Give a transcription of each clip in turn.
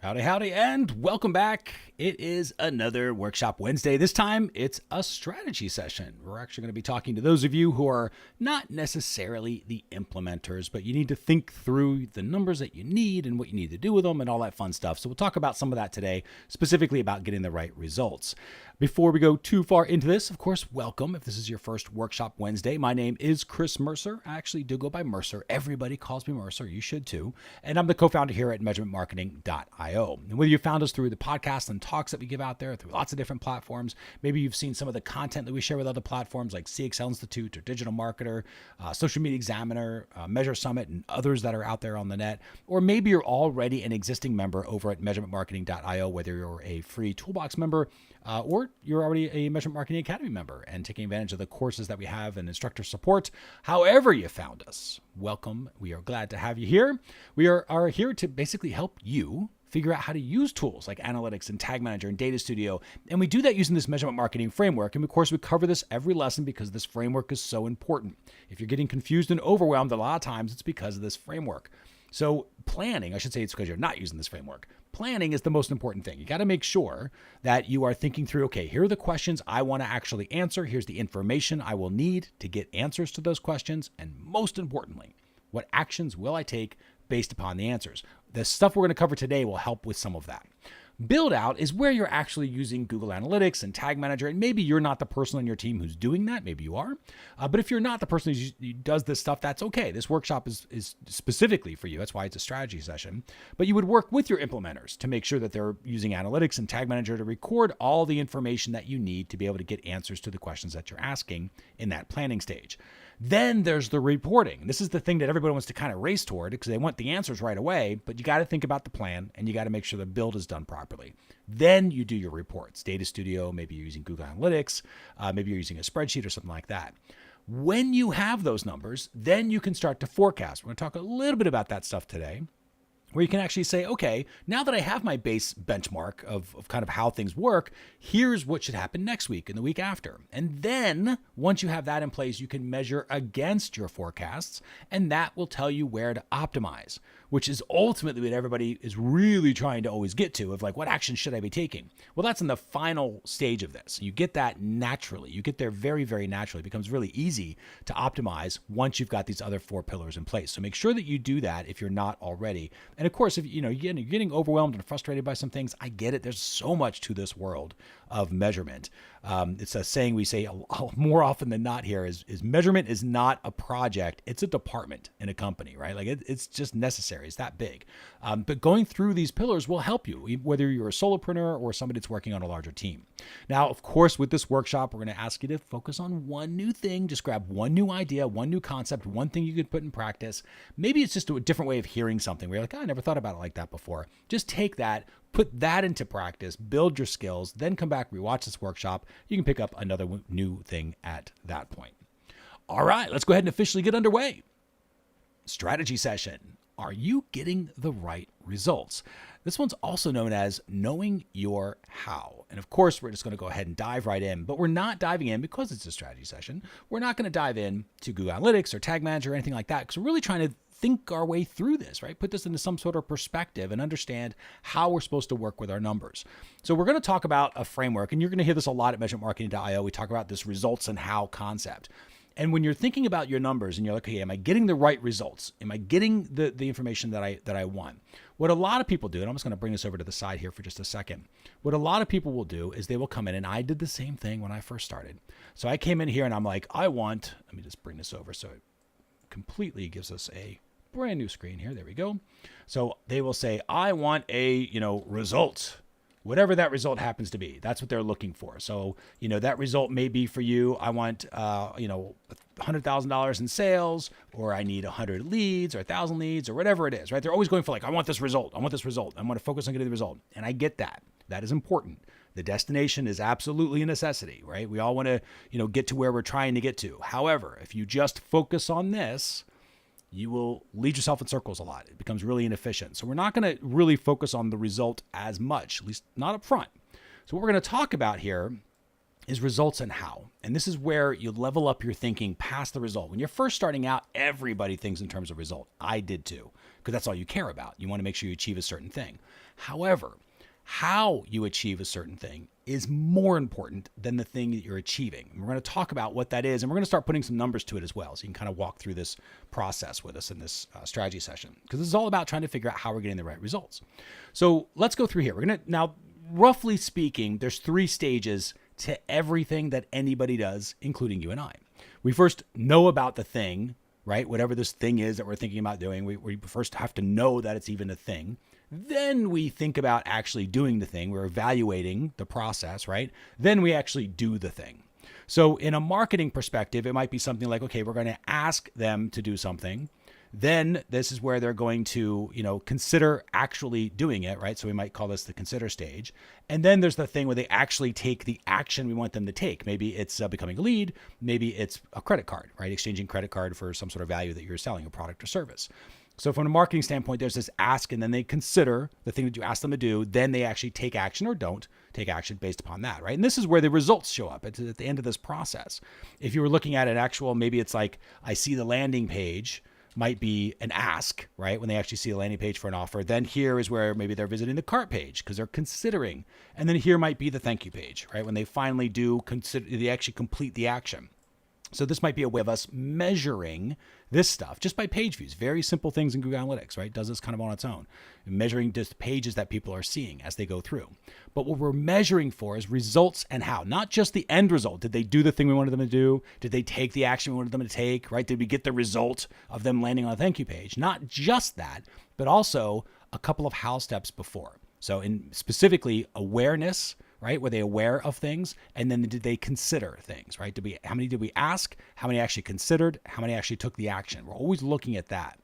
Howdy, howdy, and welcome back. It is another Workshop Wednesday. This time, it's a strategy session. We're actually going to be talking to those of you who are not necessarily the implementers, but you need to think through the numbers that you need and what you need to do with them and all that fun stuff. So we'll talk about some of that today, specifically about getting the right results. Before we go too far into this, of course, welcome. If this is your first Workshop Wednesday, my name is Chris Mercer. I actually do go by Mercer. Everybody calls me Mercer. You should too. And I'm the co-founder here at measurementmarketing.io. And whether you found us through the podcast and talks that we give out there, through lots of different platforms, maybe you've seen some of the content that we share with other platforms like CXL Institute or Digital Marketer, Social Media Examiner, Measure Summit, and others that are out there on the net. Or maybe you're already an existing member over at measurementmarketing.io, whether you're a free Toolbox member or you're already a Measurement Marketing Academy member and taking advantage of the courses that we have and instructor support. However you found us, welcome. We are glad to have you here. We are here to basically help you figure out how to use tools like analytics and tag manager and data studio. And we do that using this measurement marketing framework. And of course, we cover this every lesson because this framework is so important. If you're getting confused and overwhelmed, a lot of times it's because of this framework. So planning, I should say it's because you're not using this framework. Planning is the most important thing. You got to make sure that you are thinking through, okay, here are the questions I want to actually answer. Here's the information I will need to get answers to those questions. And most importantly, what actions will I take based upon the answers? The stuff we're going to cover today will help with some of that. Build out is where you're actually using Google Analytics and Tag Manager, and maybe you're not the person on your team who's doing that. Maybe you are. But if you're not the person who does this stuff, that's okay. This workshop is specifically for you. That's why it's a strategy session. But you would work with your implementers to make sure that they're using Analytics and Tag Manager to record all the information that you need to be able to get answers to the questions that you're asking in that planning stage. Then there's the reporting. This is the thing that everybody wants to kind of race toward because they want the answers right away, but you got to think about the plan and you got to make sure the build is done properly. Then you do your reports. Data Studio, maybe you're using Google Analytics, maybe you're using a spreadsheet or something like that. When you have those numbers, then you can start to forecast. We're going to talk a little bit about that stuff today, where you can actually say, okay, now that I have my base benchmark of kind of how things work, here's what should happen next week and the week after. And then once you have that in place, you can measure against your forecasts, and that will tell you where to optimize, which is ultimately what everybody is really trying to always get to of like, what action should I be taking? Well, that's in the final stage of this. You get that naturally. You get there very, very naturally. It becomes really easy to optimize once you've got these other four pillars in place. So make sure that you do that if you're not already. And of course, if you're getting overwhelmed and frustrated by some things, I get it. There's so much to this world of measurement. It's a saying we say more often than not here is measurement is not a project. It's a department in a company, right? Like it's just necessary. It's that big. But going through these pillars will help you, whether you're a solopreneur or somebody that's working on a larger team. Now, of course, with this workshop, we're going to ask you to focus on one new thing. Just grab one new idea, one new concept, one thing you could put in practice. Maybe it's just a different way of hearing something where you're like, I never thought about it like that before. Just take that, put that into practice, build your skills, then come back, rewatch this workshop. You can pick up another new thing at that point. All right, let's go ahead and officially get underway. Strategy session. Are you getting the right results? This one's also known as knowing your how. And of course, we're just going to go ahead and dive right in, but we're not diving in because it's a strategy session. We're not going to dive in to Google Analytics or Tag Manager or anything like that because we're really trying to think our way through this, right? Put this into some sort of perspective and understand how we're supposed to work with our numbers. So we're going to talk about a framework, and you're going to hear this a lot at measurementmarketing.io. We talk about this results and how concept. And when you're thinking about your numbers and you're like, okay, am I getting the right results? Am I getting the information that I want? What a lot of people do, and I'm just going to bring this over to the side here for just a second. What a lot of people will do is they will come in, and I did the same thing when I first started. So I came in here and I'm like, let me just bring this over so it completely gives us a brand new screen here. There we go. So they will say, I want a, result. Whatever that result happens to be, that's what they're looking for. So, that result may be for you. I want, $100,000 in sales, or I need 100 leads or 1,000 leads or whatever it is, right? They're always going for like, I want this result. I want this result. I want to focus on getting the result. And I get that. That is important. The destination is absolutely a necessity, right? We all want to, get to where we're trying to get to. However, if you just focus on this, you will lead yourself in circles a lot. It becomes really inefficient. So we're not going to really focus on the result as much, at least not up front. So what we're going to talk about here is results and how. And this is where you level up your thinking past the result. When you're first starting out, everybody thinks in terms of result. I did too, because that's all you care about. You want to make sure you achieve a certain thing. However, how you achieve a certain thing is more important than the thing that you're achieving. And we're going to talk about what that is, and we're going to start putting some numbers to it as well, so you can kind of walk through this process with us in this strategy session, because this is all about trying to figure out how we're getting the right results. So let's go through here. We're going to, now, roughly speaking, there's 3 stages to everything that anybody does, including you and I. We first know about the thing, right? Whatever this thing is that we're thinking about doing, we first have to know that it's even a thing. Then we think about actually doing the thing. We're evaluating the process, right? Then we actually do the thing. So in a marketing perspective, it might be something like, okay, we're going to ask them to do something. Then this is where they're going to, consider actually doing it, right? So we might call this the consider stage. And then there's the thing where they actually take the action we want them to take. Maybe it's becoming a lead. Maybe it's a credit card, right? Exchanging credit card for some sort of value that you're selling, a product or service. So from a marketing standpoint, there's this ask, and then they consider the thing that you ask them to do. Then they actually take action or don't take action based upon that, right? And this is where the results show up at the end of this process. If you were looking at an actual, maybe it's like, I see the landing page, might be an ask, right? When they actually see a landing page for an offer. Then here is where maybe they're visiting the cart page because they're considering. And then here might be the thank you page, right? When they finally do consider, they actually complete the action. So this might be a way of us measuring this stuff just by page views. Very simple things in Google Analytics, right? Does this kind of on its own. Measuring just pages that people are seeing as they go through. But what we're measuring for is results and how, not just the end result. Did they do the thing we wanted them to do? Did they take the action we wanted them to take, right? Did we get the result of them landing on a thank you page? Not just that, but also a couple of how steps before. So in specifically awareness, right? Were they aware of things? And then did they consider things, right? How many did we ask? How many actually considered? How many actually took the action? We're always looking at that.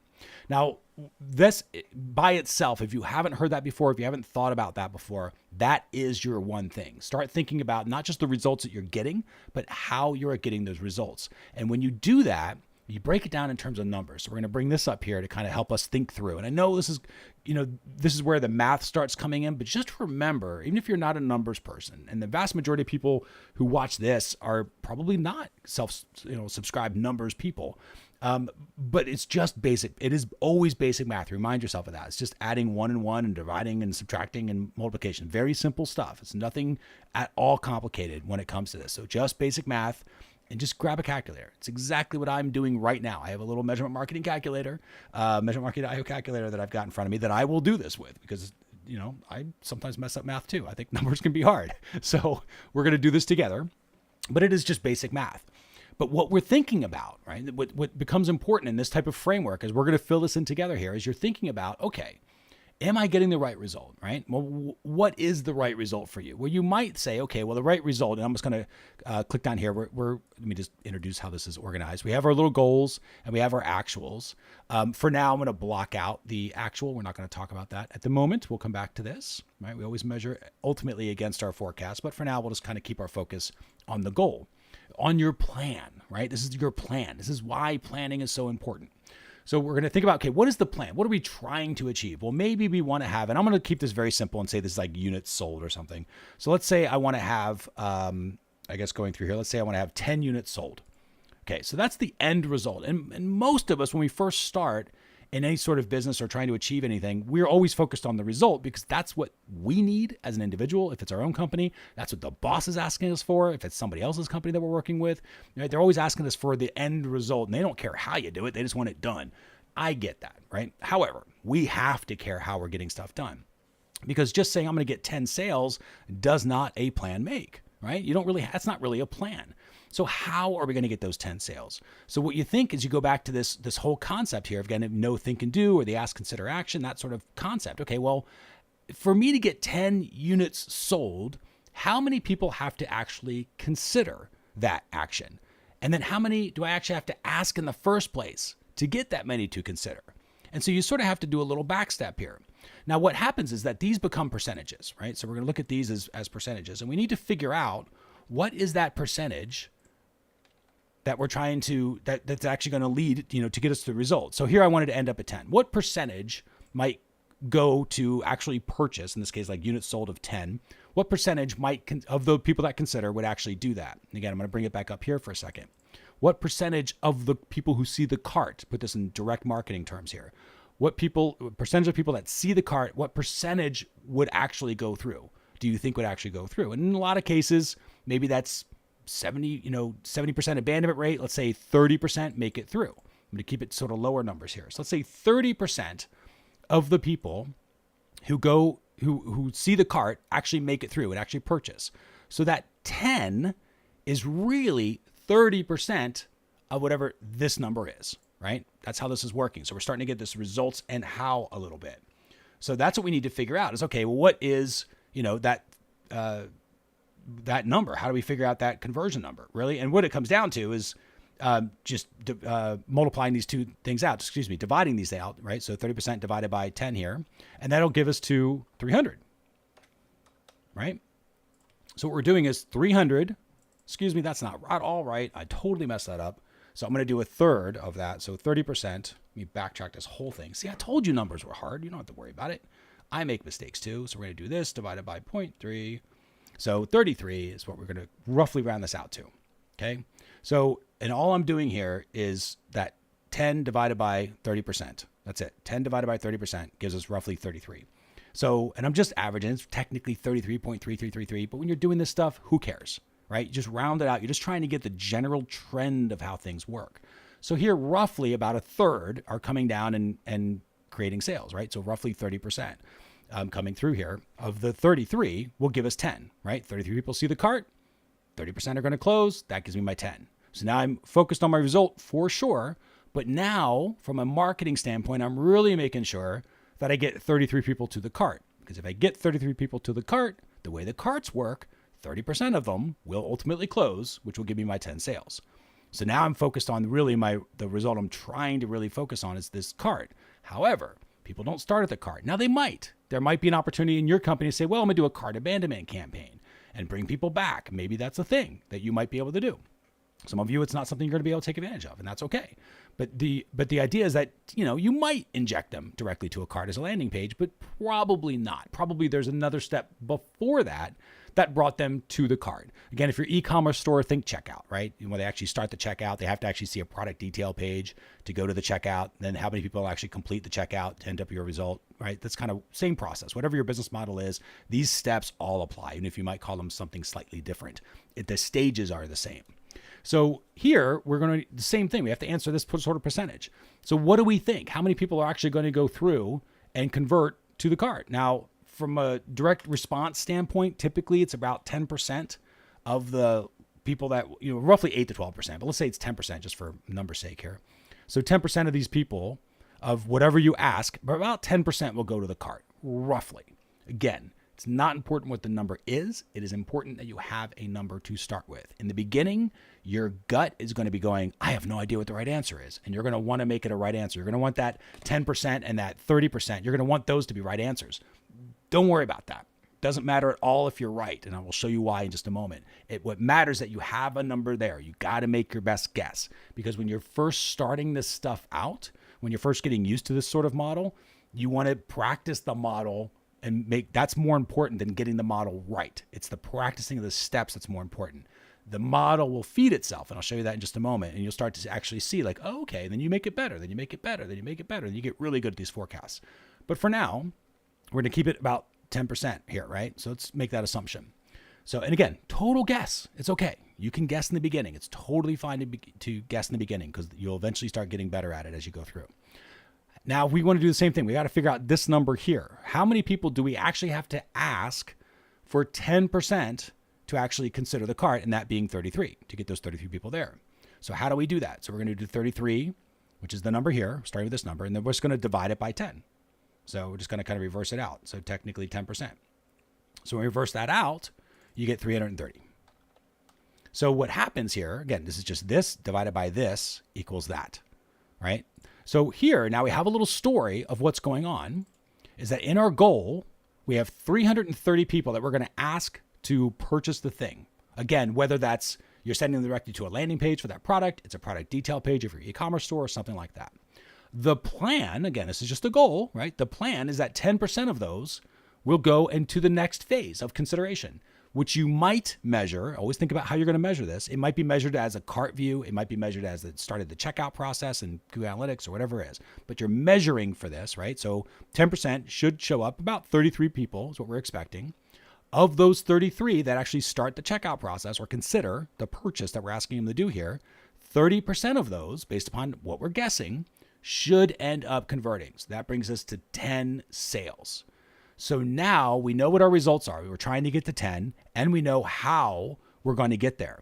Now, this by itself, if you haven't heard that before, if you haven't thought about that before, that is your one thing. Start thinking about not just the results that you're getting, but how you're getting those results. And when you do that, you break it down in terms of numbers. So we're going to bring this up here to kind of help us think through. And I know this is where the math starts coming in, but just remember, even if you're not a numbers person, and the vast majority of people who watch this are probably not subscribed numbers people. But it's just basic. It is always basic math. Remind yourself of that. It's just adding 1 and 1 and dividing and subtracting and multiplication. Very simple stuff. It's nothing at all complicated when it comes to this. So just basic math. And just grab a calculator. It's exactly what I'm doing right now. I have a little measurement marketing calculator, measurement marketing IO calculator that I've got in front of me that I will do this with because, I sometimes mess up math too. I think numbers can be hard. So we're going to do this together, but it is just basic math. But what we're thinking about, right, what becomes important in this type of framework is we're going to fill this in together here is you're thinking about, okay, am I getting the right result, right? Well, what is the right result for you? Well, you might say, okay, well, the right result, and I'm just going to click down here. Let me just introduce how this is organized. We have our little goals and we have our actuals. For now, I'm going to block out the actual. We're not going to talk about that at the moment. We'll come back to this, right? We always measure ultimately against our forecast, but for now, we'll just kind of keep our focus on the goal, on your plan, right? This is your plan. This is why planning is so important. So we're going to think about, okay, what is the plan? What are we trying to achieve? Well, maybe we want to have, and I'm going to keep this very simple and say this is like units sold or something. So let's say I want to have, going through here, let's say I want to have 10 units sold. Okay, so that's the end result. And most of us, when we first start in any sort of business or trying to achieve anything, we're always focused on the result because that's what we need as an individual. If it's our own company, that's what the boss is asking us for. If it's somebody else's company that we're working with, right, they're always asking us for the end result and they don't care how you do it. They just want it done. I get that, right? However, we have to care how we're getting stuff done because just saying I'm going to get 10 sales does not a plan make, right? That's not really a plan. So how are we going to get those 10 sales? So what you think is you go back to this whole concept here of getting know, think, and do, or the ask, consider, action, that sort of concept. Okay, well, for me to get 10 units sold, how many people have to actually consider that action? And then how many do I actually have to ask in the first place to get that many to consider? And so you sort of have to do a little back step here. Now, what happens is that these become percentages, right? So we're going to look at these as percentages, and we need to figure out what is that percentage that we're trying to, that's actually going to lead, to get us to the result. So here I wanted to end up at 10. What percentage might go to actually purchase, in this case, like units sold of 10? what percentage of the people that consider would actually do that? And again, I'm going to bring it back up here for a second. What percentage of the people who see the cart, put this in direct marketing terms here, what percentage of people that see the cart, what percentage would actually go through? Do you think would actually go through? And in a lot of cases, maybe that's 70% abandonment rate. Let's say 30% make it through. I'm going to keep it sort of lower numbers here. So let's say 30% of the people who see the cart actually make it through and actually purchase. So that 10 is really 30% of whatever this number is, right? That's how this is working. So we're starting to get this results and how a little bit. So that's what we need to figure out is, okay, well, what is, that number? How do we figure out that conversion number, really? And what it comes down to is just multiplying these two things out, dividing these out, right? So 30% divided by 10 here, and that'll give us to 300, right? So what we're doing is 300, that's not at all right. I totally messed that up. So I'm going to do a third of that. So 30%, let me backtrack this whole thing. See, I told you numbers were hard. You don't have to worry about it. I make mistakes too. So we're going to do this divided by 0.3. So 33 is what we're going to roughly round this out to. Okay. So, and all I'm doing here is that 10 divided by 30%. That's it. 10 divided by 30% gives us roughly 33. So, and I'm just averaging. It's technically 33.3333. But when you're doing this stuff, who cares, right? You just round it out. You're just trying to get the general trend of how things work. So here, roughly about a third are coming down and creating sales, right? So roughly 30%. Coming through here of the 33 will give us 10, right? 33 people see the cart, 30% are going to close. That gives me my 10. So now I'm focused on my result for sure. But now from a marketing standpoint, I'm really making sure that I get 33 people to the cart, because if I get 33 people to the cart, the way the carts work, 30% of them will ultimately close, which will give me my 10 sales. So now I'm focused on really the result I'm trying to really focus on is this cart. However, people don't start at the cart. Now they might. There might be an opportunity in your company to say, well, I'm going to do a cart abandonment campaign and bring people back. Maybe that's a thing that you might be able to do. Some of you, it's not something you're going to be able to take advantage of, and that's okay. But the idea is that, you might inject them directly to a cart as a landing page, but probably not. Probably there's another step before that brought them to the cart. Again, if you're e-commerce store, think checkout, right? When they actually start the checkout, they have to actually see a product detail page to go to the checkout. Then how many people actually complete the checkout to end up your result, right? That's kind of same process. Whatever your business model is, these steps all apply, even if you might call them something slightly different. The stages are the same. So here we're going to the same thing. We have to answer this sort of percentage. So what do we think? How many people are actually going to go through and convert to the cart? Now, from a direct response standpoint, typically it's about 10% of the people that, roughly 8 to 12%, but let's say it's 10% just for number's sake here. So 10% of these people of whatever you ask, but about 10% will go to the cart, roughly. Again, it's not important what the number is. It is important that you have a number to start with. In the beginning, your gut is going to be going, I have no idea what the right answer is. And you're going to want to make it a right answer. You're going to want that 10% and that 30%. You're going to want those to be right answers. Don't worry about that. Doesn't matter at all if you're right. And I will show you why in just a moment. What matters is that you have a number there. You got to make your best guess, because when you're first starting this stuff out, when you're first getting used to this sort of model, you want to practice the model and that's more important than getting the model right. It's the practicing of the steps that's more important. The model will feed itself, and I'll show you that in just a moment. And you'll start to actually see like, oh, okay, then you make it better, then you make it better, then you make it better, and you get really good at these forecasts. But for now, we're going to keep it about 10% here, right? So let's make that assumption. So, and again, total guess. It's okay. You can guess in the beginning. It's totally fine to guess in the beginning, because you'll eventually start getting better at it as you go through. Now, we want to do the same thing. We got to figure out this number here. How many people do we actually have to ask for 10% to actually consider the cart, and that being 33, to get those 33 people there? So how do we do that? So we're going to do 33, which is the number here, starting with this number, and then we're just going to divide it by 10. So we're just going to kind of reverse it out. So technically 10%. So when we reverse that out, you get 330. So what happens here, again, this is just this divided by this equals that, right? So here, now we have a little story of what's going on, is that in our goal, we have 330 people that we're going to ask to purchase the thing. Again, whether that's you're sending them directly to a landing page for that product, it's a product detail page of your e-commerce store or something like that. The plan, again, this is just a goal, right? The plan is that 10% of those we'll go into the next phase of consideration, which you might measure. Always think about how you're going to measure this. It might be measured as a cart view. It might be measured as it started the checkout process in Google Analytics or whatever it is. But you're measuring for this, right? So 10% should show up. About 33 people is what we're expecting. Of those 33 that actually start the checkout process or consider the purchase that we're asking them to do here, 30% of those, based upon what we're guessing, should end up converting. So that brings us to 10 sales. So now we know what our results are. We were trying to get to 10, and we know how we're going to get there.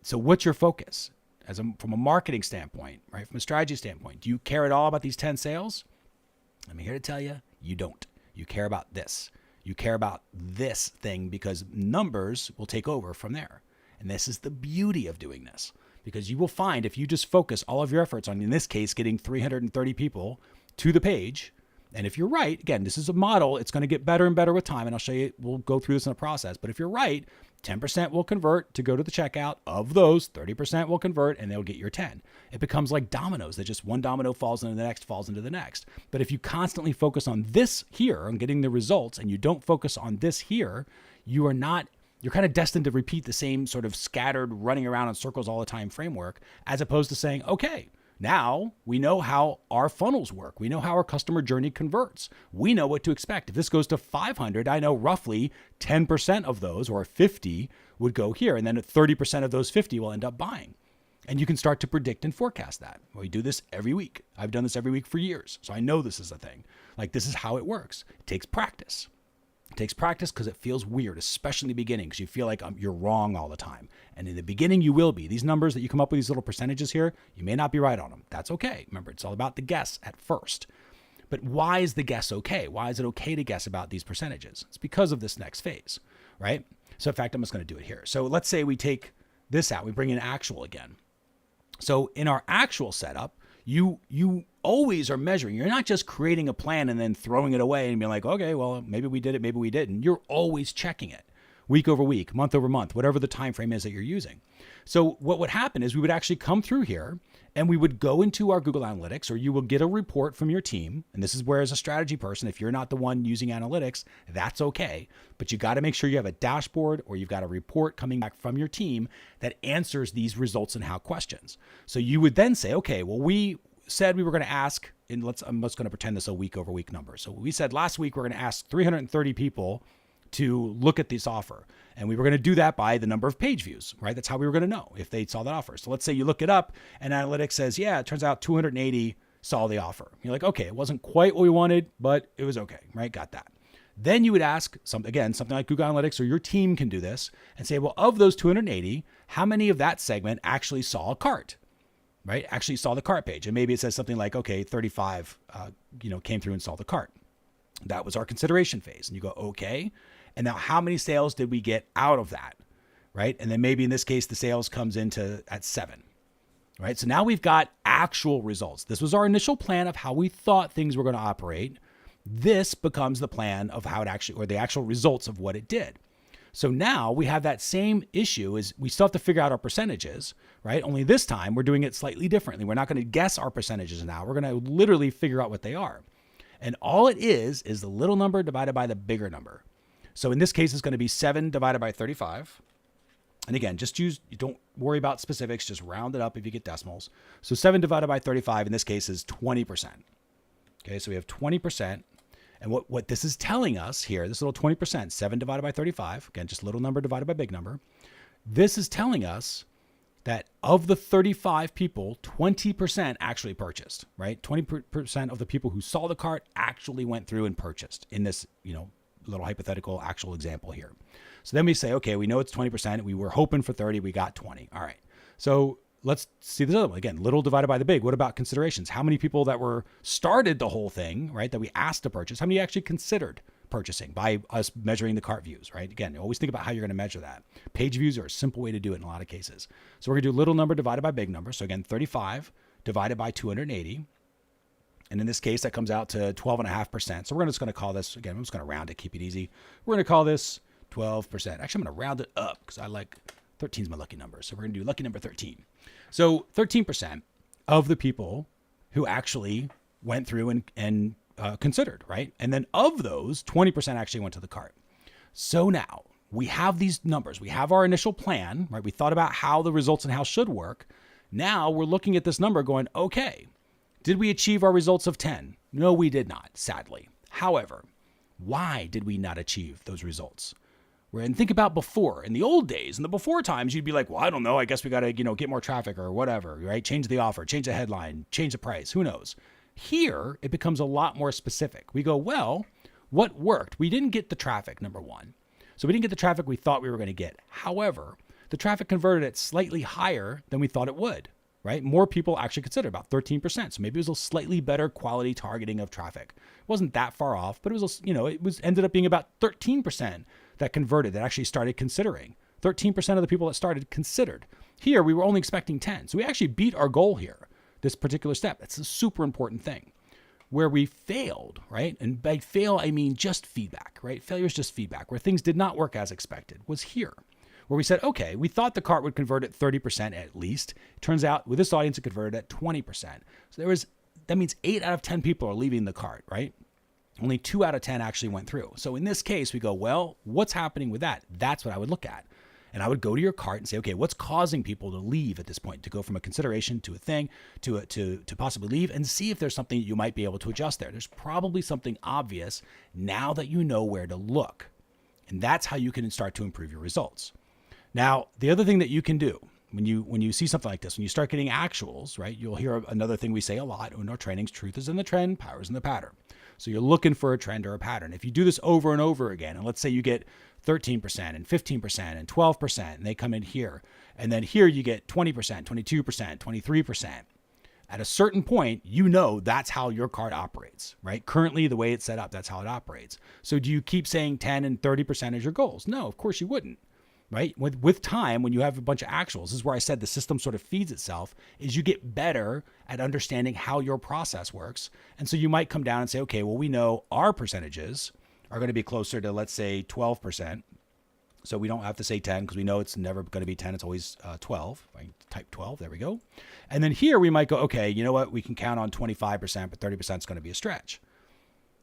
So what's your focus from a marketing standpoint, right? From a strategy standpoint, do you care at all about these 10 sales? I'm here to tell you, you don't. You care about this. You care about this thing because numbers will take over from there. And this is the beauty of doing this, because you will find if you just focus all of your efforts on, in this case, getting 330 people to the page. And if you're right, again, this is a model. It's going to get better and better with time. And I'll show you, we'll go through this in a process. But if you're right, 10% will convert to go to the checkout. Of those, 30% will convert and they'll get your 10. It becomes like dominoes that just one domino falls into the next, falls into the next. But if you constantly focus on this here, on getting the results, and you don't focus on this here, you're kind of destined to repeat the same sort of scattered running around in circles all the time framework, as opposed to saying, okay, now we know how our funnels work. We know how our customer journey converts. We know what to expect. If this goes to 500, I know roughly 10% of those, or 50, would go here. And then 30% of those 50 will end up buying. And you can start to predict and forecast that. We do this every week. I've done this every week for years. So I know this is a thing. Like, this is how it works. It takes practice. It takes practice because it feels weird, especially in the beginning, because you feel like you're wrong all the time. And in the beginning, you will be. These numbers that you come up with, these little percentages here, you may not be right on them. That's okay. Remember, it's all about the guess at first. But why is the guess okay? Why is it okay to guess about these percentages? It's because of this next phase, right? So in fact, I'm just going to do it here. So let's say we take this out. We bring in actual again. So in our actual setup, you always are measuring. You're not just creating a plan and then throwing it away and being like, okay, well, maybe we did it, maybe we didn't. You're always checking it week over week, month over month, whatever the time frame is that you're using. So what would happen is we would actually come through here and we would go into our Google Analytics, or you will get a report from your team. And this is where, as a strategy person, if you're not the one using analytics, that's okay. But you got to make sure you have a dashboard or you've got a report coming back from your team that answers these results and how questions. So you would then say, okay, well, we said we were going to ask, and I'm just going to pretend this is a week over week number. So we said last week we're going to ask 330 people to look at this offer. And we were going to do that by the number of page views, right? That's how we were going to know if they saw that offer. So let's say you look it up and analytics says, yeah, it turns out 280 saw the offer. You're like, okay, it wasn't quite what we wanted, but it was okay, right? Got that. Then you would ask something like Google Analytics, or your team can do this and say, well, of those 280, how many of that segment actually saw a cart? Right? Actually saw the cart page. And maybe it says something like, okay, 35, came through and saw the cart. That was our consideration phase. And you go, okay. And now how many sales did we get out of that? Right? And then maybe in this case, the sales comes into at 7, right? So now we've got actual results. This was our initial plan of how we thought things were going to operate. This becomes the plan of how it actually, or the actual results of what it did. So now we have that same issue, is we still have to figure out our percentages, right? Only this time we're doing it slightly differently. We're not going to guess our percentages now. We're going to literally figure out what they are. And all it is the little number divided by the bigger number. So in this case, it's going to be 7 divided by 35. And again, don't worry about specifics, just round it up if you get decimals. So 7 divided by 35 in this case is 20%. Okay, so we have 20%. And what this is telling us here, this little 20%, 7 divided by 35, again, just little number divided by big number. This is telling us that of the 35 people, 20% actually purchased, right? 20% of the people who saw the cart actually went through and purchased in this, little hypothetical actual example here. So then we say, okay, we know it's 20%. We were hoping for 30. We got 20. All right. So let's see this other one. Again, little divided by the big. What about considerations? How many people that started the whole thing, right, that we asked to purchase, how many actually considered purchasing by us measuring the cart views, right? Again, always think about how you're going to measure that. Page views are a simple way to do it in a lot of cases. So we're going to do little number divided by big number. So again, 35 divided by 280. And in this case, that comes out to 12.5%. So we're just going to call this, again, I'm just going to round it, keep it easy. We're going to call this 12%. Actually, I'm going to round it up because I like 13 is my lucky number. So we're going to do lucky number 13. So 13% of the people who actually went through and considered, right? And then of those, 20% actually went to the cart. So now we have these numbers. We have our initial plan, right? We thought about how the results and how should work. Now we're looking at this number going, okay, did we achieve our results of 10? No, we did not, sadly. However, why did we not achieve those results? And think about before. In the old days, in the before times, you'd be like, well, I don't know. I guess we got to, get more traffic or whatever, right? Change the offer, change the headline, change the price. Who knows? Here, it becomes a lot more specific. We go, well, what worked? We didn't get the traffic, number one. So we didn't get the traffic we thought we were going to get. However, the traffic converted at slightly higher than we thought it would, right? More people actually considered, about 13%. So maybe it was a slightly better quality targeting of traffic. It wasn't that far off, but it was, ended up being about 13% that converted, that actually started considering. 13% of the people that started considered. Here, we were only expecting 10. So we actually beat our goal here, this particular step. That's a super important thing. Where we failed, right? And by fail, I mean just feedback, right? Failure is just feedback. Where things did not work as expected was here. Where we said, okay, we thought the cart would convert at 30% at least. It turns out with this audience, it converted at 20%. So that means 8 out of 10 people are leaving the cart, right? Only 2 out of 10 actually went through. So in this case, we go, well, what's happening with that? That's what I would look at. And I would go to your cart and say, okay, what's causing people to leave at this point, to go from a consideration to a thing, to possibly leave, and see if there's something you might be able to adjust there. There's probably something obvious now that you know where to look. And that's how you can start to improve your results. Now, the other thing that you can do when you see something like this, when you start getting actuals, right, you'll hear another thing we say a lot in our trainings: truth is in the trend, power is in the pattern. So you're looking for a trend or a pattern. If you do this over and over again, and let's say you get 13% and 15% and 12%, and they come in here, and then here you get 20%, 22%, 23%. At a certain point, that's how your cart operates, right? Currently, the way it's set up, that's how it operates. So do you keep saying 10 and 30% as your goals? No, of course you wouldn't. Right? With time, when you have a bunch of actuals, this is where I said the system sort of feeds itself, is you get better at understanding how your process works. And so you might come down and say, okay, well, we know our percentages are going to be closer to, let's say, 12%. So we don't have to say 10 because we know it's never going to be 10. It's always 12. I type 12. There we go. And then here we might go, okay, you know what? We can count on 25%, but 30% is going to be a stretch.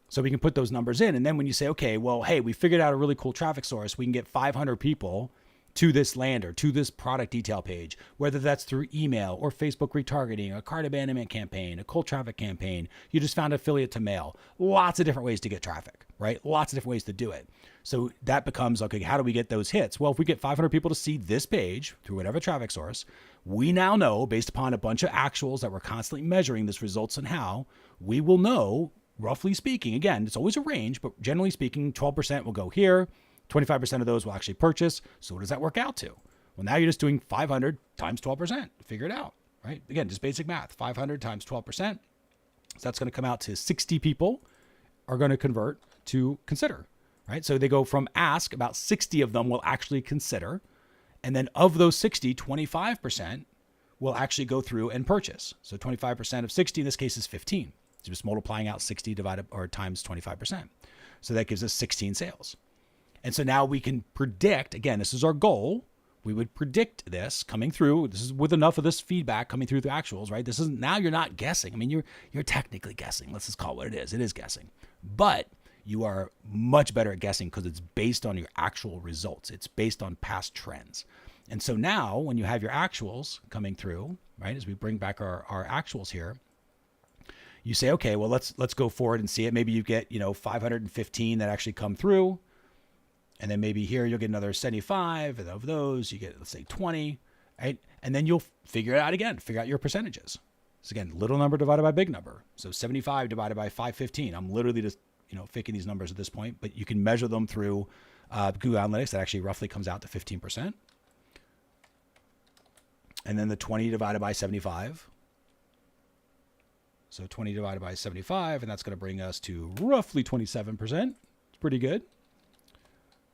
So we can put those numbers in. And then when you say, okay, well, hey, we figured out a really cool traffic source. We can get 500 people to this lander, to this product detail page, whether that's through email or Facebook retargeting, a cart abandonment campaign, a cold traffic campaign. You just found affiliate to mail. Lots of different ways to get traffic, right? Lots of different ways to do it. So that becomes, okay, how do we get those hits? Well, if we get 500 people to see this page through whatever traffic source, we now know, based upon a bunch of actuals that we're constantly measuring this results and how, we will know, roughly speaking, again, it's always a range, but generally speaking, 12% will go here, 25% of those will actually purchase. So what does that work out to? Well, now you're just doing 500 times 12%. Figure it out, right? Again, just basic math, 500 times 12%. So that's going to come out to 60 people are going to convert to consider, right? So they go from ask, about 60 of them will actually consider. And then of those 60, 25% will actually go through and purchase. So 25% of 60 in this case is 15. So just multiplying out 60 divided or times 25%. So that gives us 16 sales. And so now we can predict, again, this is our goal. We would predict this coming through. This is with enough of this feedback coming through the actuals, right? This isn't, now you're not guessing. I mean, you're technically guessing. Let's just call it what it is. It is guessing. But you are much better at guessing because it's based on your actual results. It's based on past trends. And so now when you have your actuals coming through, right, as we bring back our actuals here, you say, okay, well, let's go forward and see it. Maybe you get, 515 that actually come through. And then maybe here you'll get another 75. And of those, you get, let's say 20, right? And then you'll figure it out again, figure out your percentages. So again, little number divided by big number. So 75 divided by 515. I'm literally just, faking these numbers at this point, but you can measure them through Google Analytics. That actually roughly comes out to 15%. And then the 20 divided by 75. So 20 divided by 75, and that's going to bring us to roughly 27%. It's pretty good.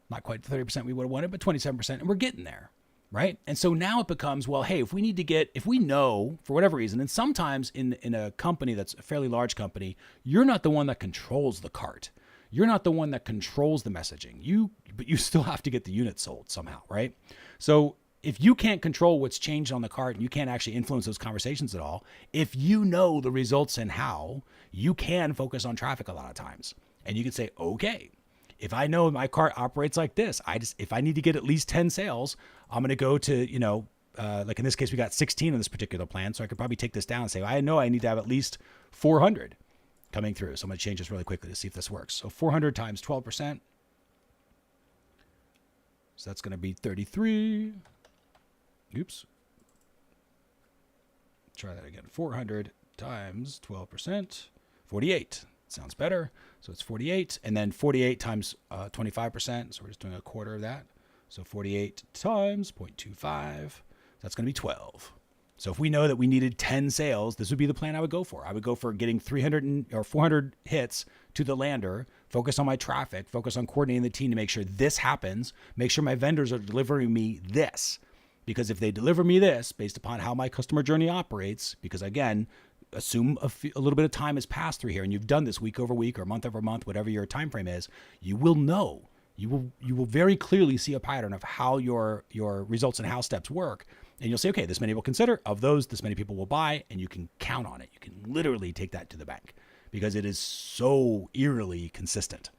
Not quite the 30% we would have wanted, but 27%, and we're getting there, right? And so now it becomes, well, hey, if we know for whatever reason, and sometimes in a company that's a fairly large company, you're not the one that controls the cart. You're not the one that controls the messaging. But you still have to get the unit sold somehow, right? So If you can't control what's changed on the cart and you can't actually influence those conversations at all, if you know the results and how, you can focus on traffic a lot of times. And you can say, okay, if I know my cart operates like this, if I need to get at least 10 sales, I'm going to go to, like in this case, we got 16 on this particular plan. So I could probably take this down and say, I know I need to have at least 400 coming through. So I'm going to change this really quickly to see if this works. So 400 times 12%. So that's going to be 33. Oops. Try that again. 400 times 12%, 48. Sounds better. So it's 48. And then 48 times 25%. So we're just doing a quarter of that. So 48 times 0.25. That's going to be 12. So if we know that we needed 10 sales, this would be the plan I would go for. I would go for getting 300 or 400 hits to the lander, focus on my traffic, focus on coordinating the team to make sure this happens, make sure my vendors are delivering me this. Because if they deliver me this based upon how my customer journey operates, because again, assume a little bit of time has passed through here and you've done this week over week or month over month, whatever your time frame is, you will know. You will very clearly see a pattern of how your results and how steps work. And you'll say, okay, this many will consider. Of those, this many people will buy, and you can count on it. You can literally take that to the bank because it is so eerily consistent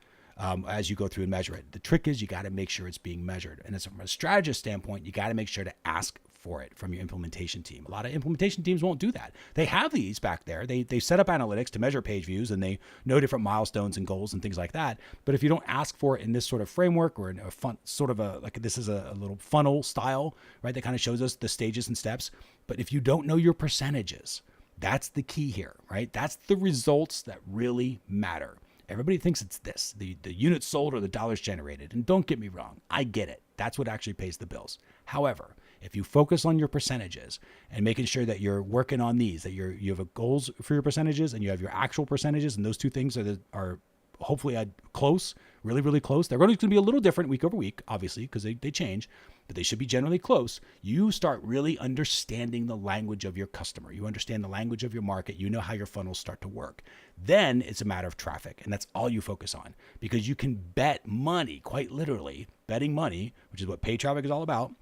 as you go through and measure it. The trick is you got to make sure it's being measured. And as from a strategist standpoint, you got to make sure to ask for it from your implementation team. A lot of implementation teams won't do that. They have these back there. They set up analytics to measure page views and they know different milestones and goals and things like that. But if you don't ask for it in this sort of framework or in a fun, sort of this is a little funnel style, right? That kind of shows us the stages and steps. But if you don't know your percentages, that's the key here, right? That's the results that really matter. Everybody thinks it's this, the units sold or the dollars generated. And don't get me wrong, I get it. That's what actually pays the bills. However, if you focus on your percentages and making sure that you're working on these, that you have goals for your percentages and you have your actual percentages, and those two things are hopefully close, really, really close. They're going to be a little different week over week, obviously, because they change, but they should be generally close. You start really understanding the language of your customer. You understand the language of your market. You know how your funnels start to work. Then it's a matter of traffic, and that's all you focus on because you can bet money, quite literally, betting money, which is what paid traffic is all about.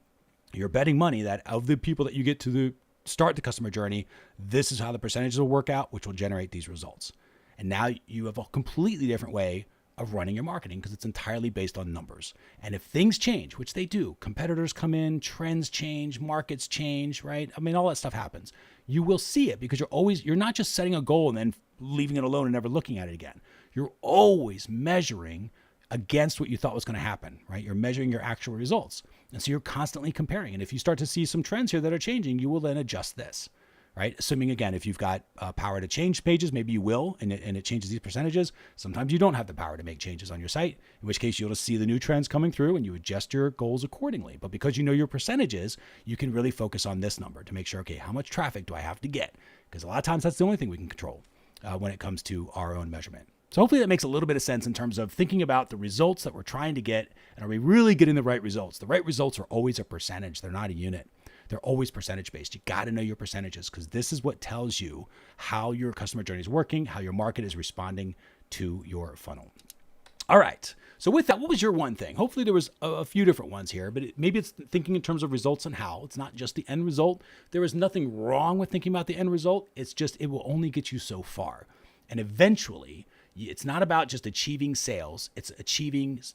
You're betting money that of the people that you get to start the customer journey, this is how the percentages will work out, which will generate these results. And now you have a completely different way of running your marketing because it's entirely based on numbers. And if things change, which they do, competitors come in, trends change, markets change, right? I mean, all that stuff happens. You will see it because you're not just setting a goal and then leaving it alone and never looking at it again. You're always measuring against what you thought was going to happen, right? You're measuring your actual results. And so you're constantly comparing. And if you start to see some trends here that are changing, you will then adjust this, right? Assuming, again, if you've got power to change pages, maybe you will, and it changes these percentages. Sometimes you don't have the power to make changes on your site, in which case you'll just see the new trends coming through and you adjust your goals accordingly. But because you know your percentages, you can really focus on this number to make sure, okay, how much traffic do I have to get? Because a lot of times that's the only thing we can control when it comes to our own measurement. So hopefully that makes a little bit of sense in terms of thinking about the results that we're trying to get. And are we really getting the right results? The right results are always a percentage. They're not a unit. They're always percentage based. You got to know your percentages because this is what tells you how your customer journey is working, how your market is responding to your funnel. All right. So with that, what was your one thing? Hopefully there was a few different ones here, but maybe it's thinking in terms of results and how. It's not just the end result. There is nothing wrong with thinking about the end result. It's just it will only get you so far. And eventually, it's not about just achieving sales. It's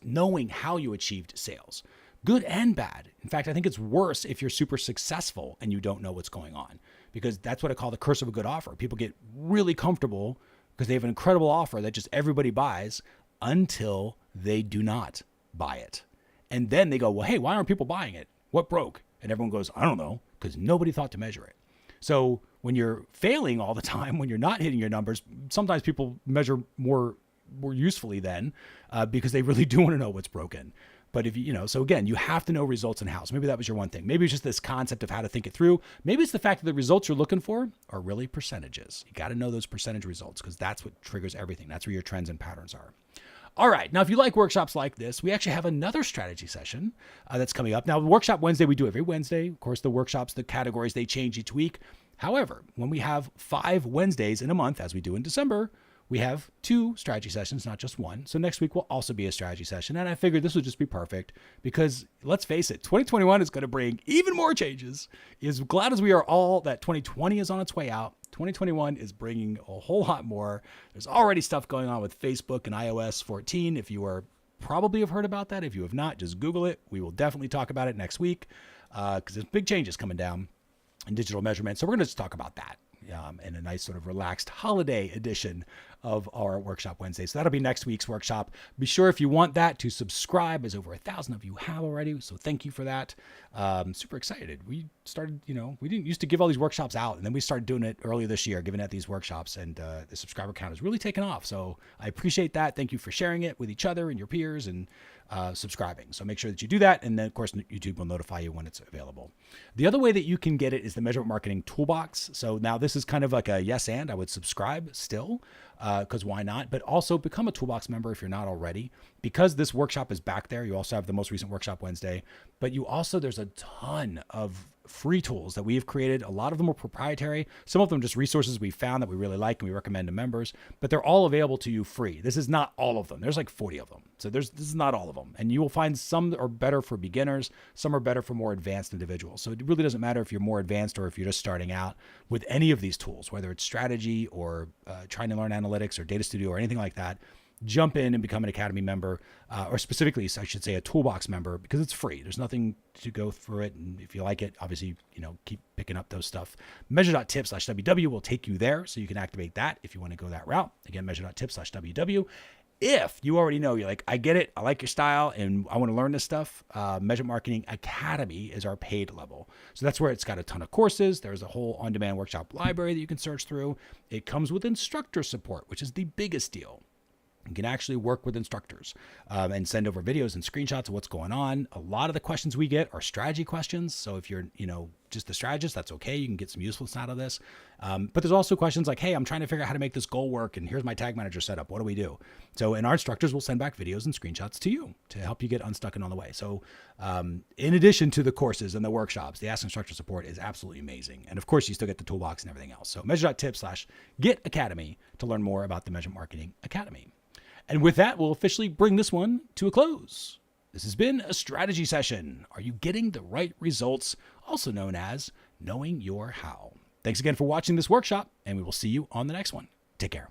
knowing how you achieved sales, good and bad. In fact, I think it's worse if you're super successful and you don't know what's going on, because that's what I call the curse of a good offer. People get really comfortable because they have an incredible offer that just everybody buys until they do not buy it. And then they go, well, hey, why aren't people buying it? What broke? And everyone goes, I don't know, because nobody thought to measure it. So when you're failing all the time, when you're not hitting your numbers, sometimes people measure more usefully then because they really do want to know what's broken. But if so again, you have to know results and how. So maybe that was your one thing. Maybe it's just this concept of how to think it through. Maybe it's the fact that the results you're looking for are really percentages. You got to know those percentage results because that's what triggers everything. That's where your trends and patterns are. All right. Now, if you like workshops like this, we actually have another strategy session that's coming up. Now, Workshop Wednesday, we do every Wednesday. Of course, the workshops, the categories, they change each week. However, when we have 5 Wednesdays in a month, as we do in December, we have 2 strategy sessions, not just one. So next week will also be a strategy session. And I figured this would just be perfect because let's face it, 2021 is going to bring even more changes. As glad as we are all that 2020 is on its way out, 2021 is bringing a whole lot more. There's already stuff going on with Facebook and iOS 14. If you are probably have heard about that. If you have not, just Google it. We will definitely talk about it next week because there's big changes coming down in digital measurement. So we're going to just talk about that in a nice sort of relaxed holiday edition of our Workshop Wednesday. So that'll be next week's workshop. Be sure if you want that to subscribe, as over 1,000 of you have already. So thank you for that. Super excited. We started, we didn't used to give all these workshops out, and then we started doing it earlier this year, giving out these workshops, and the subscriber count has really taken off. So I appreciate that. Thank you for sharing it with each other and your peers and subscribing. So make sure that you do that. And then of course, YouTube will notify you when it's available. The other way that you can get it is the Measurement Marketing Toolbox. So now this is kind of like a yes, and I would subscribe still because why not? But also become a Toolbox member if you're not already, because this workshop is back there. You also have the most recent Workshop Wednesday, but you also, there's a ton of free tools that we have created. A lot of them are proprietary. Some of them just resources we found that we really like and we recommend to members, but they're all available to you free. This is not all of them. There's like 40 of them. So this is not all of them. And you will find some that are better for beginners. Some are better for more advanced individuals. So it really doesn't matter if you're more advanced or if you're just starting out with any of these tools, whether it's strategy or trying to learn analytics or Data Studio or anything like that. Jump in and become an Academy member, or specifically, I should say, a Toolbox member, because it's free. There's nothing to go through it. And if you like it, obviously, keep picking up those stuff. Measure.tips/WW will take you there. So you can activate that if you want to go that route. Again, measure.tips/WW. If you already know, you're like, I get it, I like your style, and I want to learn this stuff, Measurement Marketing Academy is our paid level. So that's where it's got a ton of courses. There's a whole on-demand workshop library that you can search through. It comes with instructor support, which is the biggest deal. You can actually work with instructors and send over videos and screenshots of what's going on. A lot of the questions we get are strategy questions. So if you're, just the strategist, that's okay. You can get some usefulness out of this. But there's also questions like, hey, I'm trying to figure out how to make this goal work, and here's my tag manager setup. What do we do? So, and our instructors will send back videos and screenshots to you to help you get unstuck and on the way. So in addition to the courses and the workshops, the Ask Instructor support is absolutely amazing. And of course, you still get the toolbox and everything else. So measure.tips/get-academy to learn more about the Measurement Marketing Academy. And with that, we'll officially bring this one to a close. This has been a strategy session. Are you getting the right results? Also known as knowing your how. Thanks again for watching this workshop, and we will see you on the next one. Take care.